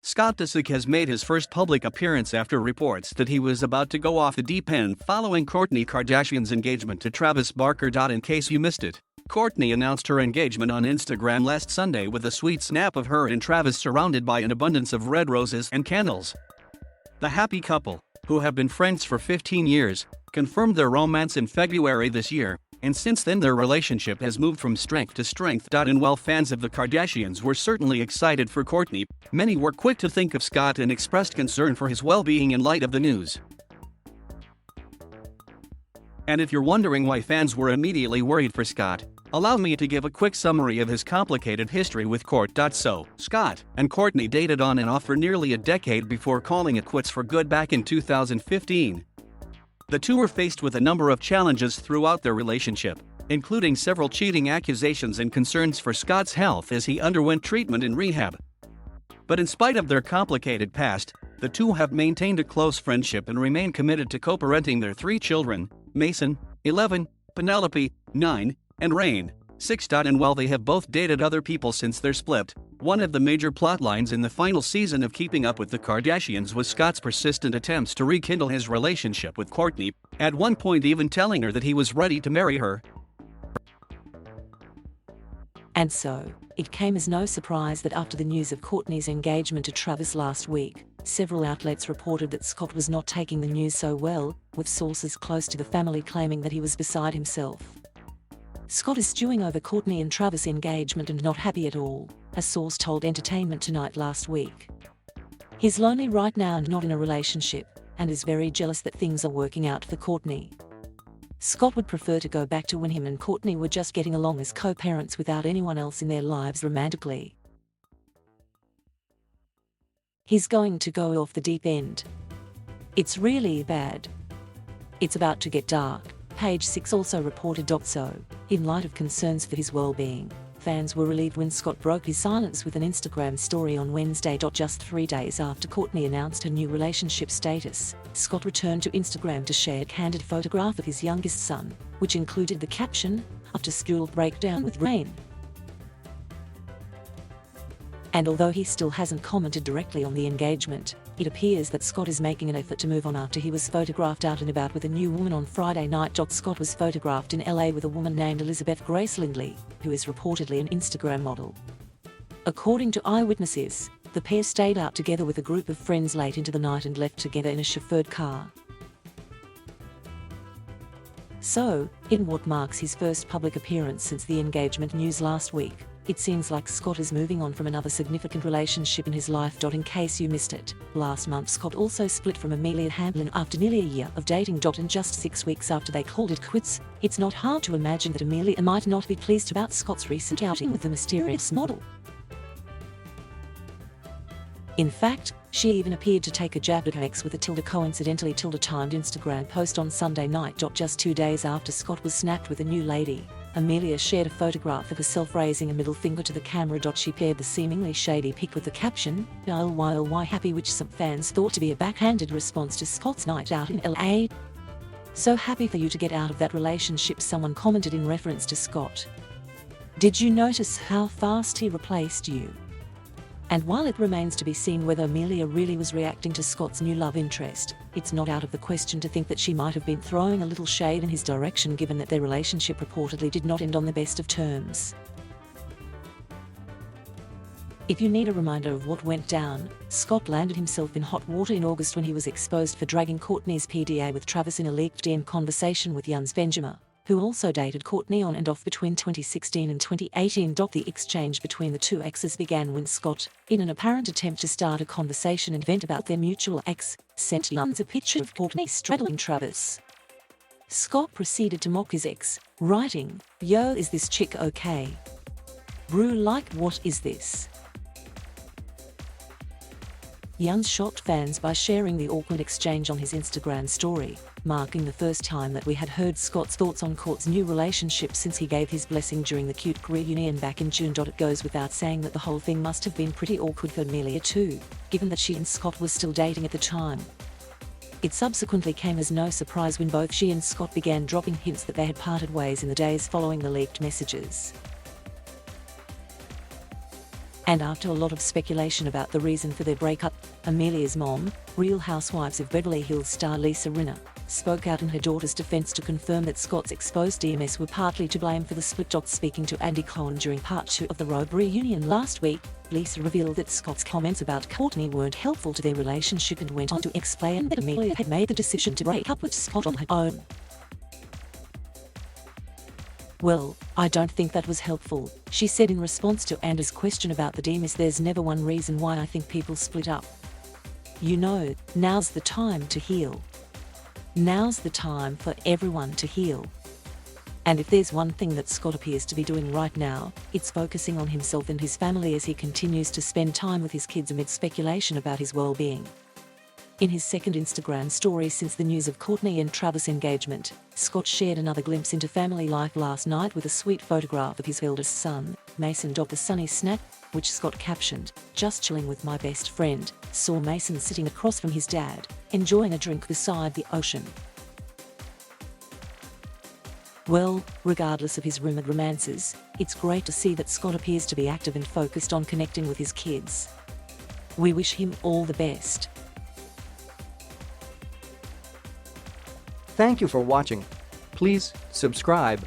Scott Disick has made his first public appearance after reports that he was about to go off the deep end following Kourtney Kardashian's engagement to Travis Barker. In case you missed it, Kourtney announced her engagement on Instagram last Sunday with a sweet snap of her and Travis surrounded by an abundance of red roses and candles. The happy couple, who have been friends for 15 years, confirmed their romance in February this year, and since then their relationship has moved from strength to strength. And while fans of the Kardashians were certainly excited for Kourtney, many were quick to think of Scott and expressed concern for his well-being in light of the news. And if you're wondering why fans were immediately worried for Scott, allow me to give a quick summary of his complicated history with Kourt. So, Scott and Kourtney dated on and off for nearly a decade before calling it quits for good back in 2015. The two were faced with a number of challenges throughout their relationship, including several cheating accusations and concerns for Scott's health as he underwent treatment in rehab. But in spite of their complicated past, the two have maintained a close friendship and remain committed to co-parenting their 3 children, Mason, 11, Penelope, 9, and Rain, 6. And while they have both dated other people since their split, one of the major plotlines in the final season of Keeping Up with the Kardashians was Scott's persistent attempts to rekindle his relationship with Kourtney, at one point even telling her that he was ready to marry her. And so, it came as no surprise that after the news of Kourtney's engagement to Travis last week, several outlets reported that Scott was not taking the news so well, with sources close to the family claiming that he was beside himself. Scott is stewing over Kourtney and Travis' engagement and not happy at all, a source told Entertainment Tonight last week. He's lonely right now and not in a relationship, and is very jealous that things are working out for Kourtney. Scott would prefer to go back to when him and Kourtney were just getting along as co-parents without anyone else in their lives romantically. He's going to go off the deep end. It's really bad. It's about to get dark, Page 6 also reported. So, in light of concerns for his well-being, fans were relieved when Scott broke his silence with an Instagram story on Wednesday. Just 3 days after Kourtney announced her new relationship status, Scott returned to Instagram to share a candid photograph of his youngest son, which included the caption, "After school breakdown with Rain." And although he still hasn't commented directly on the engagement, it appears that Scott is making an effort to move on after he was photographed out and about with a new woman on Friday night. Scott was photographed in LA with a woman named Elizabeth Grace Lindley, who is reportedly an Instagram model. According to eyewitnesses, the pair stayed out together with a group of friends late into the night and left together in a chauffeured car. So, in what marks his first public appearance since the engagement news last week, it seems like Scott is moving on from another significant relationship in his life. In case you missed it, last month Scott also split from Amelia Hamlin after nearly a year of dating. And just 6 weeks after they called it quits, it's not hard to imagine that Amelia might not be pleased about Scott's recent outing with the mysterious model. In fact, she even appeared to take a jab at her ex with a coincidentally timed Instagram post on Sunday night. Just 2 days after Scott was snapped with a new lady, Amelia shared a photograph of herself raising a middle finger to the camera. She paired the seemingly shady pic with the caption, "LYLY happy," which some fans thought to be a backhanded response to Scott's night out in LA. "So happy for you to get out of that relationship," someone commented in reference to Scott. "Did you notice how fast he replaced you?" And while it remains to be seen whether Amelia really was reacting to Scott's new love interest, it's not out of the question to think that she might have been throwing a little shade in his direction, given that their relationship reportedly did not end on the best of terms. If you need a reminder of what went down, Scott landed himself in hot water in August when he was exposed for dragging Kourtney's PDA with Travis in a leaked DM conversation with Jens Benjamin, who also dated Kourtney on and off between 2016 and 2018. The exchange between the two exes began when Scott, in an apparent attempt to start a conversation and vent about their mutual ex, sent Jens a picture of Kourtney straddling Travis. Scott proceeded to mock his ex, writing, "Yo, is this chick okay? Brew, like, what is this?" Jens shocked fans by sharing the awkward exchange on his Instagram story, marking the first time that we had heard Scott's thoughts on Kourt's new relationship since he gave his blessing during the cute reunion back in June. It goes without saying that the whole thing must have been pretty awkward for Amelia too, given that she and Scott were still dating at the time. It subsequently came as no surprise when both she and Scott began dropping hints that they had parted ways in the days following the leaked messages. And after a lot of speculation about the reason for their breakup, Amelia's mom, Real Housewives of Beverly Hills star Lisa Rinna, spoke out in her daughter's defense to confirm that Scott's exposed DMS were partly to blame for the split. Speaking to Andy Cohen during part 2 of the Robe reunion last week, Lisa revealed that Scott's comments about Courtney weren't helpful to their relationship and went on to explain that Amelia had made the decision to break up with Scott on her own. "Well, I don't think that was helpful," she said in response to Andy's question about the DMS. "There's never one reason why I think people split up. You know, now's the time to heal. Now's the time for everyone to heal. And if there's one thing that Scott appears to be doing right now, it's focusing on himself and his family as he continues to spend time with his kids amid speculation about his well-being." In his second Instagram story since the news of Courtney and Travis' engagement, Scott shared another glimpse into family life last night with a sweet photograph of his eldest son, Mason. The sunny snap, which Scott captioned, "Just chilling with my best friend," saw Mason sitting across from his dad, enjoying a drink beside the ocean. Well, regardless of his rumored romances, it's great to see that Scott appears to be active and focused on connecting with his kids. We wish him all the best. Thank you for watching. Please subscribe